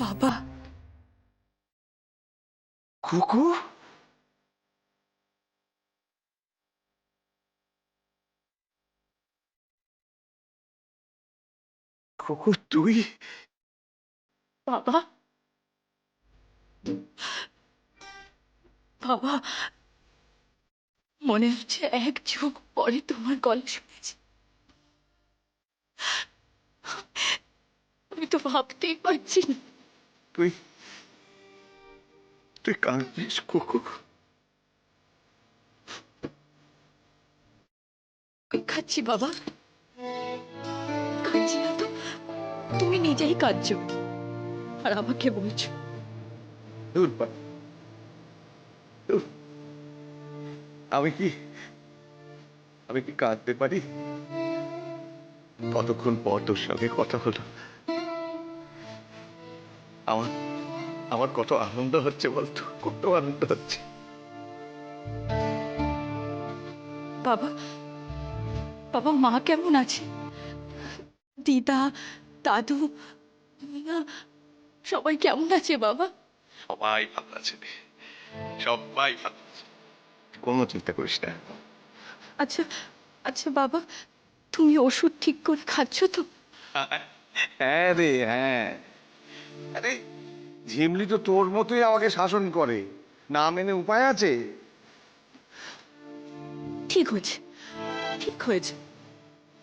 বাবা, কুকু, কুকু তুই? বাবা, বাবা, মনে হচ্ছে এক যুগ পরে তোমার গলা শুনেছি। আমি তো ভাবতেই পারছি না। তুই তুই কাঁদছিস কুকু? ওই খাচ্ছি বাবা, খাচ্ছি না তো তুমি নিজেই কাঁদছো আর আমাকে বলছো। দূর বা, দূর। আমি কি আমি কি কাঁদতে পারি? কতক্ষণ পর তোর সঙ্গে কথা হলো। আমার আমার কত আনন্দ হচ্ছে বলতো, কত আনন্দ হচ্ছে। বাবা, বাবা, মা কেমন আছে? দিদা, দাদু, মিনা, সবাই কেমন আছে বাবা? সবাই ভালো আছে রে, সবাই ভালো আছে, কোনো চিন্তা করিস না। আচ্ছা, আচ্ছা বাবা, তুমি ওষুধ ঠিক করে খাচ্ছ তো? হ্যাঁ রে, হ্যাঁ। আরে ঝিমলি তো তোর মতোই আমাকে শাসন করে, না মেনে উপায় আছে? ঠিক হয়েছে, ঠিক হয়েছে।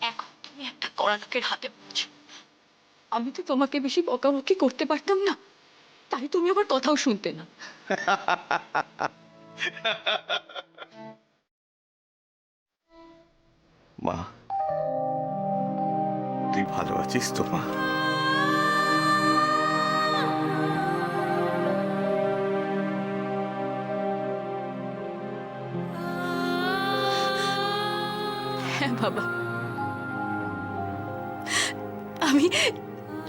এখন তুমি একটা কড়া লোকের হাতে পড়ছো। আমি তো তোমাকে বেশি বকাবকি করতে পারতাম না, তাই তুমি আবার কথাও শুনতে না। মা, তুই ভালো আছিস তো মা? হ্যাঁ বাবা, আমি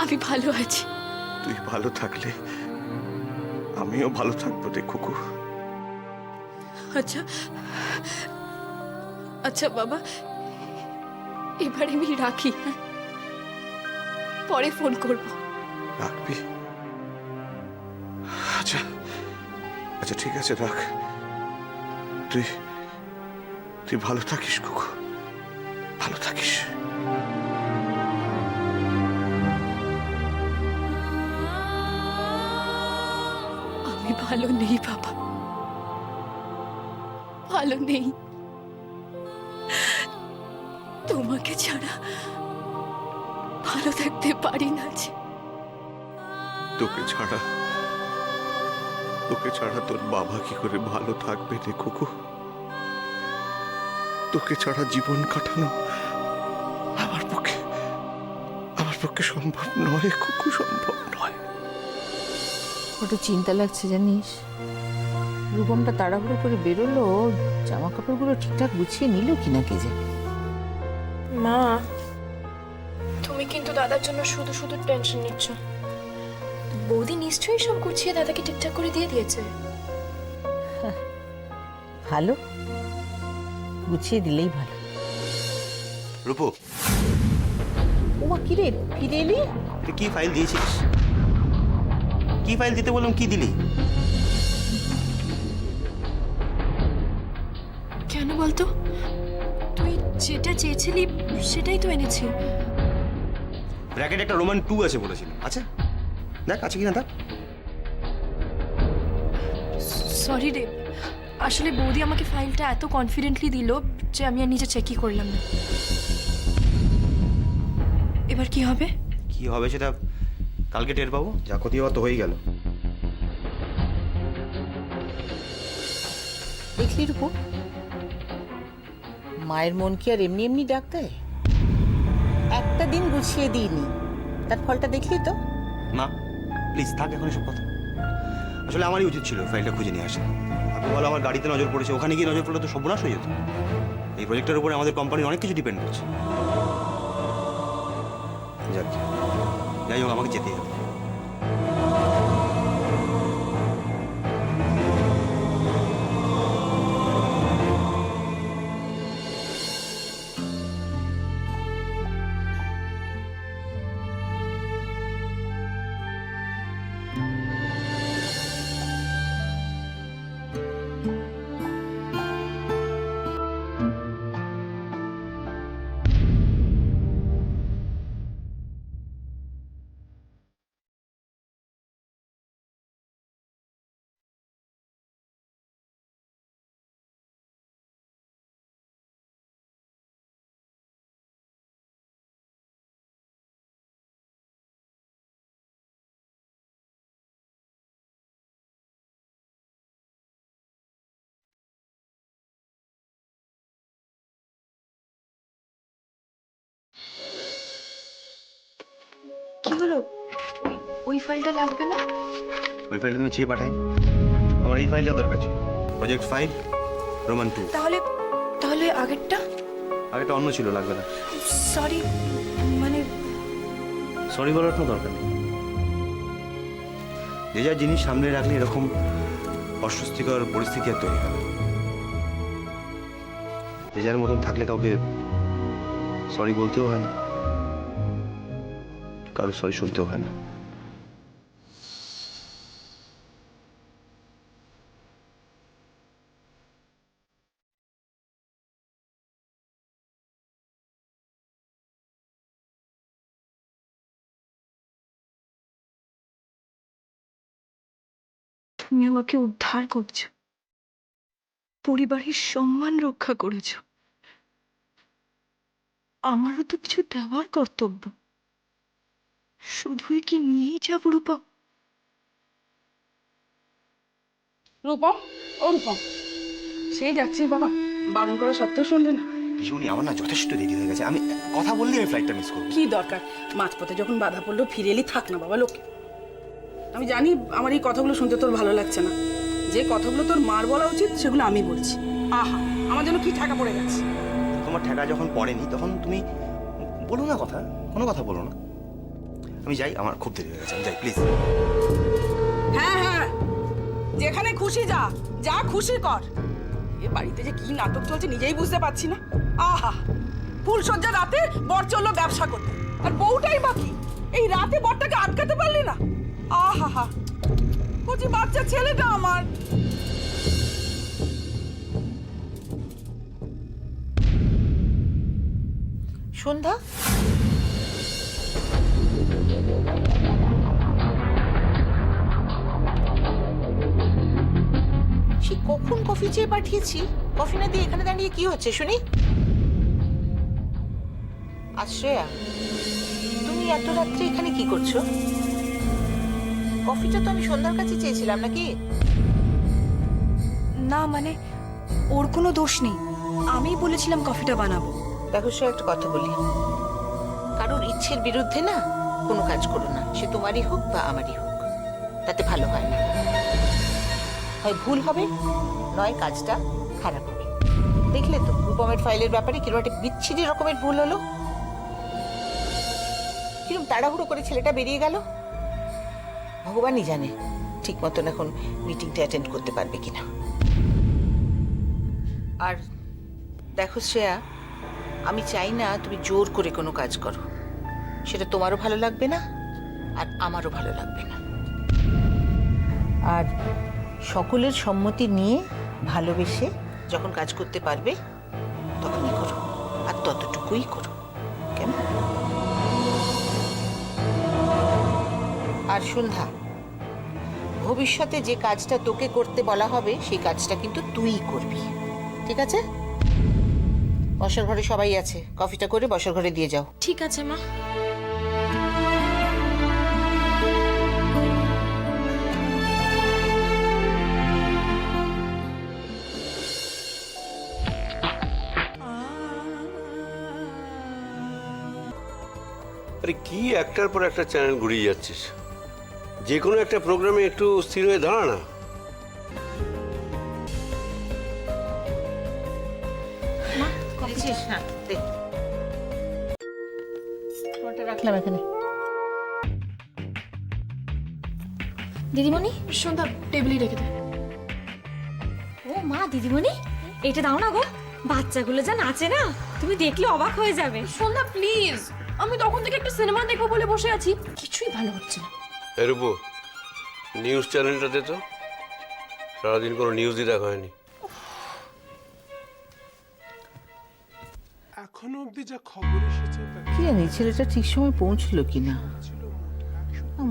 আমি ভালো আছি। তুই ভালো থাকলে আমিও ভালো থাকবো রে কুকু। আচ্ছা, আচ্ছা বাবা, এবারে আমি রাখি, হ্যাঁ? পরে ফোন করবো। রাখবি? আচ্ছা, আচ্ছা ঠিক আছে, রাখ। তুই তুই ভালো থাকিস কুকু, ভালো থাকিস। আমি ভালো নেই বাবা, ভালো নেই। তোমাকে ছাড়া ভালো থাকতে পারি না যে। তোকে ছাড়া তোকে ছাড়া তোর বাবা কি করে ভালো থাকবে রে কুকু? তোকে ছাড়া জীবন কাটানো আমার পক্ষে সম্ভব নয় কুকু, সম্ভব নয়। বড় চিন্তা লাগছে জানিস। রূপমটা তাড়াহুড়ো করে বেরোলো, জামা কাপড়গুলো ঠিকঠাক গুছিয়ে নিল কিনা কে জানে। মা, তুমি কিন্তু দাদার জন্য শুধু শুধু টেনশন নিচ্ছ। বৌদি নিশ্চয়ই সব গুছিয়ে দাদাকে ঠিকঠাক করে দিয়ে দিয়েছে। ভালো, গুছিয়ে দিলেই ভালো। রূপো, ওমা কিরে, ফিরে এলি? তুই কি ফাইল দিয়েছিস? কি ফাইল দিতে বললাম, কি দিলি? কেন বলতো? তুই যেটা চেয়েছিলি সেটাই তো এনেছি। ব্র্যাকেট একটা রোমান 2 আছে বলেছিল, আচ্ছা দেখ আছে কিনা দেখ। সরি রে, আসলে বৌদি আমাকে ফাইলটা এত কনফিডেন্টলি দিল যে আমি আর নিজে চেকই করলাম না। এবার কি হবে? কি হবে সেটা কালকে টের পাবো, যা ক্ষতি হওয়া তো হয়েই গেল। দেখলি রূপ, মায়ের মন কি আর এমনি এমনি ডাক দেয়? একটা দিন গুছিয়ে দিইনি, তার ফলটা দেখলি তো। মা প্লিজ থাক এখন এসব কথা। আসলে আমারই উচিত ছিল ফাইলটা খুঁজে নিয়ে আসা। আপনি বলো আমার গাড়িতে নজর পড়েছে, ওখানে গিয়ে নজর পড়লে তো সর্বনাশ হয়ে যেত। এই প্রজেক্টের উপরে আমাদের কোম্পানির অনেক কিছু ডিপেন্ড করছে। যাক, যাই হোক আমাকে যেতেই হবে। কি হলো? ওই ফাইলটা লাগবে না? ওই ফাইলটা তুমি চেয়ে পাঠাই, আমার এই ফাইলটা দরকার ছিল। Project 5 Roman 2। তাহলে তাহলে আগেরটা? আগেটা অন্য ছিল, লাগবে না। সরি, মানে সরি বলার কোনো দরকার নেই। যে যা জিনিস সামনে রাখলে এরকম অস্বস্তিকর পরিস্থিতি আর তৈরি হয় না। যে যার মতন থাকলে কাউকে সরি বলতেও হয় না, কারো সরি শুনতেও হয় না। তুমি আমাকে উদ্ধার করছো, পরিবারের সম্মান রক্ষা করেছো। আমারও তো কিছু দেওয়ার কর্তব্য, শুধুই কি নিয়েই যাবো রূপম? রূপম, ও রূপম, সেই যাচ্ছি বাবা, বারণ করা সত্ত্বেও শুনলে না। ভীষণই, আমার না যথেষ্ট দেরি হয়ে গেছে। আমি কথা বললে আমি ফ্লাইটটা মিস করবো। কি দরকার, মাঝপথে যখন বাধা পড়লো ফিরে এলি, থাক না বাবা লোকে। আমি জানি আমার এই কথাগুলো শুনতে তোর ভালো লাগছে না, যে কথাগুলো তোর মার বলা উচিত সেগুলো আমি বলছি। আহা, আমার জন্য কি ঠেকা পড়ে গেছে। তোমার ঠেকা যখন পড়েনি তখন তুমি বলো না কথা, কোনো কথা বলো না। আমি যাই, আমার খুব দেরি হয়ে গেছে, আমি যাই প্লিজ। হ্যাঁ হ্যাঁ, যেখানে খুশি যা, যা খুশি কর। এ বাড়িতে যে কি নাটক চলছে নিজেই বুঝতে পারছি না। আহা, ফুলসজ্জা রাতে বর চললো ব্যবসা করতে, আর বউটাই বাকি। এই রাতে বরটাকে আটকাতে পারলি না? আহা হা, কচি বাচ্চা ছেলেটা আমার। সন্ধ্যা, সে কখন কফি চেয়ে পাঠিয়েছি, কফি না দিয়ে এখানে দাঁড়িয়ে কি হচ্ছে শুনি? আশ্রয়া, তুমি এত রাত্রে এখানে কি করছো? কফিটা তো আমি সন্ধ্যার কাছে চেয়েছিলাম নাকি? না, মানে ওর কোনো দোষ নেই, আমিই বলেছিলাম কফিটা বানাবো। দেখো, সে একটা কথা বলি, কারোর ইচ্ছের বিরুদ্ধে না কোনো কাজ করো না, সে তোমারই হোক বা আমারই হোক, তাতে ভালো হয় না। হয় ভুল হবে, নয় কাজটা খারাপ হবে। দেখলে তো রূপমের ফাইলের ব্যাপারে কিরকম একটা বিচ্ছিরি রকমের ভুল হলো, কিরকম তাড়াহুড়ো করে ছেলেটা বেরিয়ে গেল। ভগবানই জানে ঠিক মতন এখন মিটিংটা অ্যাটেন্ড করতে পারবে কিনা। আর দেখো শ্রেয়া, আমি চাই না তুমি জোর করে কোনো কাজ করো, সেটা তোমারও ভালো লাগবে না আর আমারও ভালো লাগবে না। আর সকলের সম্মতি নিয়ে ভালোবেসে যখন কাজ করতে পারবে তখনই করো, আর ততটুকুই করো, কেমন? আর সন্ধ্যা, ভবিষ্যতে যে কাজটা তোকে করতে বলা হবে সেই কাজটা কিন্তু তুইই করবি, ঠিক আছে? বসার ঘরে সবাই আছে, কফিটা করে বসার ঘরে দিয়ে যাও। ঠিক আছে মা। আরে কি একটার পর একটা চ্যানেল ঘুরিয়ে যাচ্ছিস? যে কোনো একটা প্রোগ্রামে একটু স্থির হয়ে দাঁড়া না। হ্যাঁ, রাখলাম এখানে। দিদিমণি, সন্ধ্যা টেবিলে রেখে দে। ও মা, দিদিমণি এটা দাও না গো, বাচ্চাগুলো যা নাচে না, তুমি দেখলে অবাক হয়ে যাবে। সন্ধ্যা প্লিজ, আমি তখন থেকে একটা সিনেমা দেখবো বলে বসে আছি, কিছুই ভালো হচ্ছে না। এরূপো নিউজ চ্যানেলটা দে তো, সারাদিন কোনো নিউজই দেখা হয়নি। এখনো অবধি যা খবর এসেছে তাতে কি জানি ছেলেটা ঠিক সময় পৌঁছলো কিনা,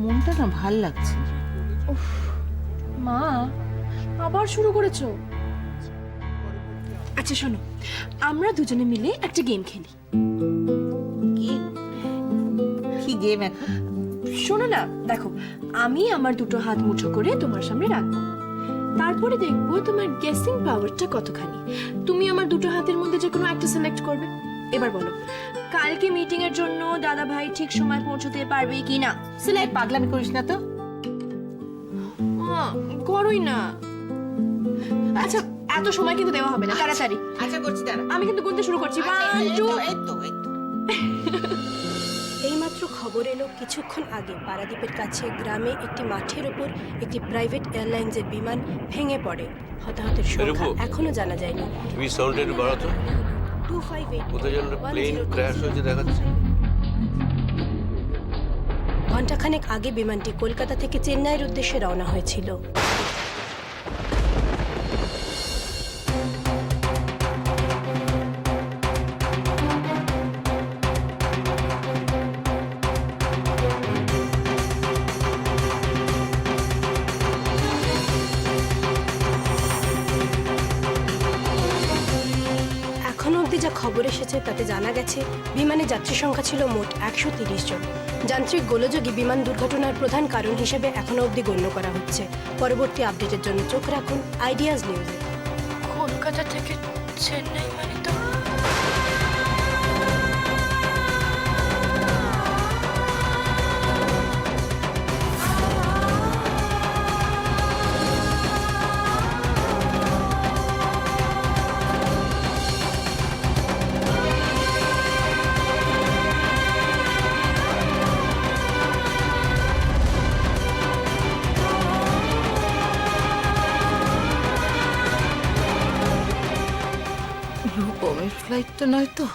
মনটা না ভাল লাগছে না। মা, আবার শুরু করেছো? আচ্ছা শোনো, আমরা দুজনে মিলে একটা গেম খেলি। কি কি গেম এখন? শোনো না, দেখো, আমি আমার দুটো হাত মুঠো করে তোমার সামনে রাখবো, তারপরে দেখবো তোমার গেসিং পাওয়ারটা কতখানি। তুমি আমার দুটো হাতের মধ্যে যে কোনো একটা সিলেক্ট করবে, এবার বলো, কালকে মিটিং এর জন্য দাদা ভাই ঠিক সময় পৌঁছতে পারবে কি না? সিলাই পাগলামি করিস না তো। করোই না। আচ্ছা, এত সময় কিন্তু দেওয়া হবে না, তাড়াতাড়ি। আচ্ছা করছি দাঁড়া। আমি কিন্তু গুনতে শুরু করছি। 1 2 এই তো। এইমাত্র খবর এলো কিছুক্ষণ আগে পারাদ্বীপের কাছে গ্রামে একটি মাঠের ওপর একটি প্রাইভেট এয়ারলাইন্সের বিমান ভেঙে পড়ে। হতাহতের সংখ্যা এখনো জানা যায়নি। টিভি সাউন্ড একটু বাড়াতো। 258 কোথায় যেন প্লেন ক্র্যাশ হয়েছে দেখাচ্ছে। ঘণ্টাখানেক আগে বিমানটি কলকাতা থেকে চেন্নাইয়ের উদ্দেশ্যে রওনা হয়েছিল। এখনো অবধি যা খবর এসেছে তাতে জানা গেছে বিমানে যাত্রী সংখ্যা ছিল মোট 130 জন। যান্ত্রিক গোলযোগই বিমান দুর্ঘটনার প্রধান কারণ হিসেবে এখনো অবধি গণ্য করা হচ্ছে। পরবর্তী আপডেটের জন্য চোখ রাখুন আইডিয়াজ নিউজে। কলকাতা থেকে চেন্নাই মানে তো রূপমের ফ্লাইট তো নয় তো?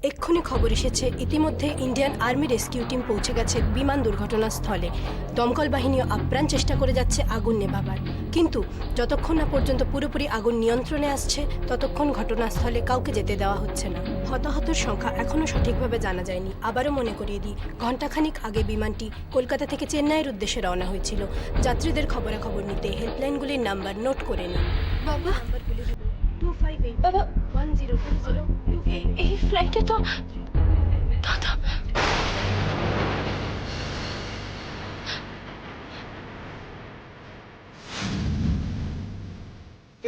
এক্ষুনি খবর এসেছে ইতিমধ্যে ইন্ডিয়ান আর্মি রেস্কিউ টিম পৌঁছে গেছে বিমান দুর্ঘটনার স্থলে। দমকল বাহিনীও আপ্রাণ চেষ্টা করে যাচ্ছে আগুন নেভাবার, কিন্তু যতক্ষণ না পর্যন্ত পুরোপুরি আগুন নিয়ন্ত্রণে আসছে ততক্ষণ ঘটনাস্থলে কাউকে যেতে দেওয়া হচ্ছে না। হতাহতের সংখ্যা এখনও সঠিকভাবে জানা যায়নি। আবারও মনে করিয়ে দিই, ঘণ্টাখানিক আগে বিমানটি কলকাতা থেকে চেন্নাইয়ের উদ্দেশ্যে রওনা হয়েছিল। যাত্রীদের খবরাখবর নিতে হেল্পলাইনগুলির নাম্বার নোট করে নিন। বাবা, নাম্বারগুলি 258 বাবা, 1020 এই ফ্লাইটে তো দাদা।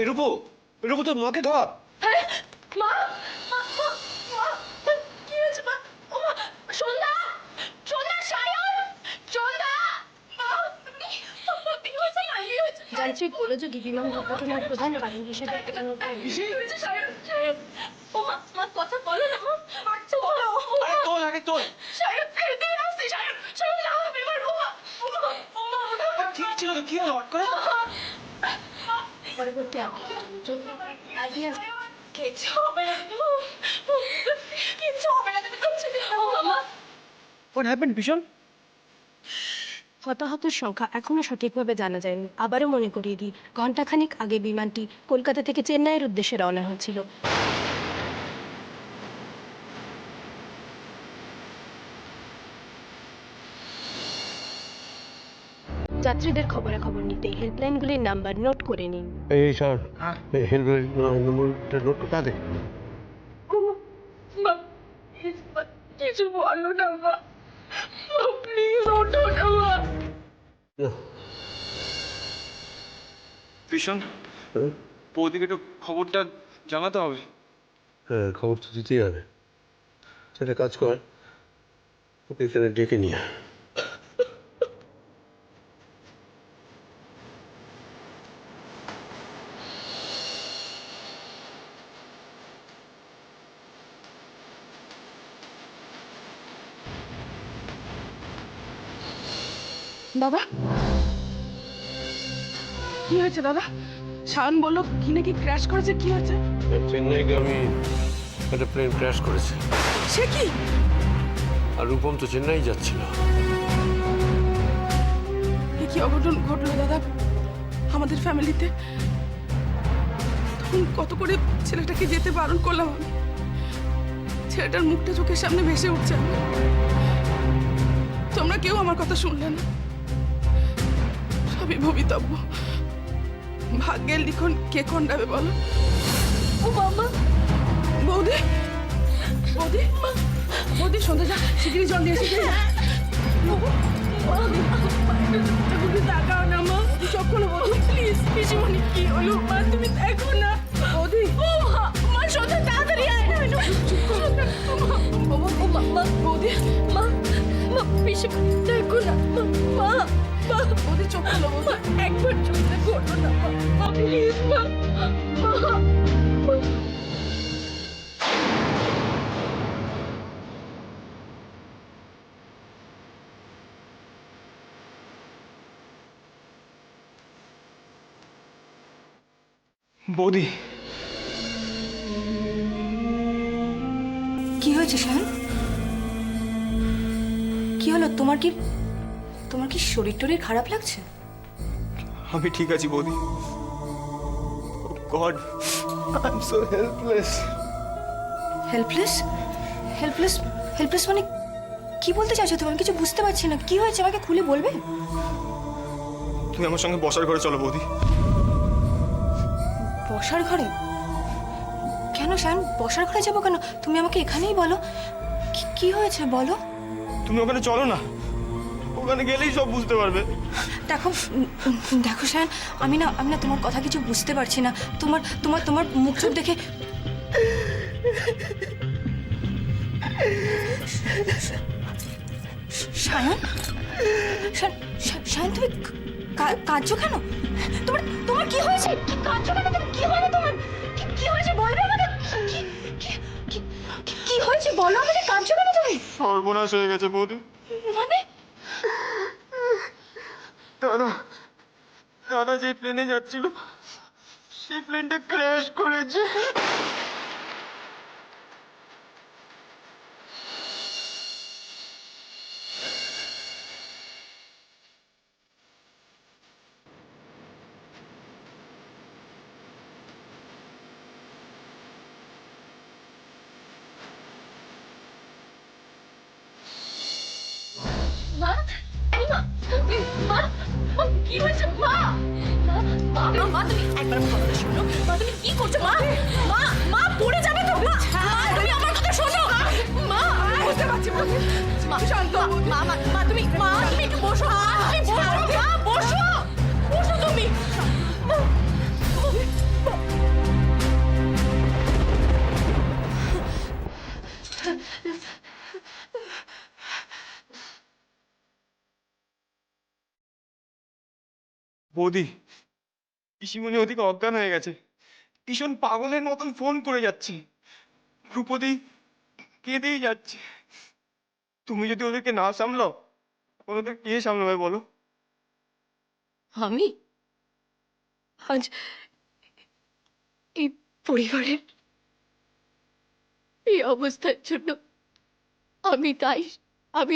রূপু তোর মাকে ধর। মা, কি হয়েছে মা? ও মা, সন্ধ্যা, সায়ন, সন্ধ্যা, মা, কি হয়েছে মা? কি হয়েছে? যান্ত্রিক গোলযোগই বিমান দুর্ঘটনার প্রধান কারণ হিসেবে কি হয়েছে সায়ন? ও মা, কথা বলো না মা, আচ্ছা বলো। তোল আগে তোল। সায়ন, এদিকে আসছি, সায়ন না বিমান। ও মা, ঠিক ছিল তো, কি হলো হট করে? পরবর্তী আইডিয়া কিচ্ছু হবে না, কিচ্ছু হবে না, তুমি করছো কি? মা, What happened, ভীষণ? হতাহতের সংখ্যা এখনো সঠিকভাবে জানা যায়নি। আবারও মনে করিয়ে দিই, ঘণ্টাখানিক আগে বিমানটি কলকাতা থেকে চেন্নাইয়ের উদ্দেশ্যে রওনা হয়েছিল। যাত্রীদের খবরাখবর নিতে হেল্পলাইনগুলির নাম্বার নোট করে নিন। এই স্যার, হেলমেট নম্বরটা নোট করতে দে। মা, কিছু বলো না মা, প্লিজ ওঠো না মা। ভীষণ, বৌদিকে একটু খবরটা জানাতে হবে। হ্যাঁ, খবর তো দিতেই হবে। সেটা কাজ কর, ওকে এখানে ডেকে নিয়ে আয়। দাদা, কি হয়েছে দাদা? শায়ন বললো কি নাকি ক্র্যাশ করেছে, কি হয়েছে? চেন্নাইগামী একটা প্লেন ক্র্যাশ করেছে। সে কি? আর রূপম তো চেন্নাই যাচ্ছিল। এ কি অঘটন ঘটলো দাদা আমাদের ফ্যামিলিতে? তখন কত করে ছেলেটাকে যেতে বারণ করলাম আমি। ছেলেটার মুখটা চোখের সামনে ভেসে উঠছে। তোমরা কেউ আমার কথা শুনলে না। সবই ভবিতব্য। ভাগ্যের লিখন কে খণ্ডাবে বলো? ও বাবা, বৌদি, বৌদি, বৌদি, সন্ধ্যা যা, শিগগিরই জল দিয়ে এসে বৌদি, তাকাও না মা, চোখ খোলো বৌদি, প্লিজ। পিসিমণি, কি হলো মা? তুমি দেখো না বৌদি। ও মা, সন্ধ্যা তাড়াতাড়ি আয়। চুপ করো। বৌদি মা মা পিসিমা দেখো না মা মা মা বৌদি চোখ খোলো বৌদি। একবার চোখটা খোলো না মা মা প্লিজ মা মা মা। বৌদি, কি হয়েছে শায়ন? কি হলো তোমার? কি শরীর টরীর খারাপ লাগছে? আমি ঠিক আছি বৌদি। God, I am so helpless. Helpless? Helpless? Helpless মানে কি বলতে চাইছো তুমি? আমি কিছু বুঝতে পারছি না। কি হয়েছে আমাকে খুলে বলবে? তুমি আমার সঙ্গে বসার ঘরে চলো বৌদি। বসার ঘরে? কেন শায়ন, বসার ঘরে যাবো কেন? তুমি আমাকে এখানেই বলো কি হয়েছে বলো। তুমি ওখানে চলো না, ওখানে গেলেই সব বুঝতে পারবে। দেখো দেখো শায়ন, আমি না তোমার কথা কিছু বুঝতে পারছি না। তোমার মুখ চোখ দেখে শায়ন, শায়ন তুমি কাঁদছো কেন? তোমার কি হয়েছে? কাঁদছো কেন তুমি? কি হলো তোমার? কি হয়েছে বলবে আমাকে? কি হয়েছে বলো আমাকে? কাঁদছো কেন তুমি? সর্বনাশ হয়ে গেছে বৌদি। মানে দাদা যে প্লেনে যাচ্ছিল সেই প্লেনটা ক্র্যাশ করেছে। মা মা মা মা কি হয়েছে মা? মা মা তুমি একবার আমার কথাটা শোনো। মা তুমি কি করছো? মা মা মা পড়ে যাবে তো। মা তুমি আমার কথা শোনো। মা বুঝতে পারছি বৌদি। মা শান্ত হও বৌদি। মা তুমি একটু বসো। তুমি বসো মা, বসো বসো তুমি। বৌদি, পিসিমণি ওদিকে অজ্ঞান হয়ে গেছে। ভীষণ পাগলের মতন ফোন করে যাচ্ছে। ধ্রুপদী কেঁদেই যাচ্ছে। তুমি যদি ওদেরকে না সামলাও, ওদের কে সামলাবে বলো? আমি আজ এই পরিবারের এই অবস্থার জন্য আমি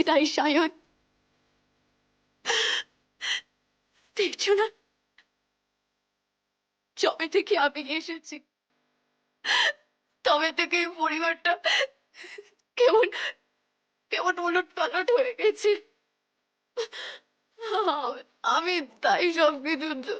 তাই সায়ন। দেখছো না, যবে থেকে আমি এসেছি তবে থেকে এই পরিবারটা কেমন কেমন উলট পালট হয়ে গেছে। আমি তাই সবকিছু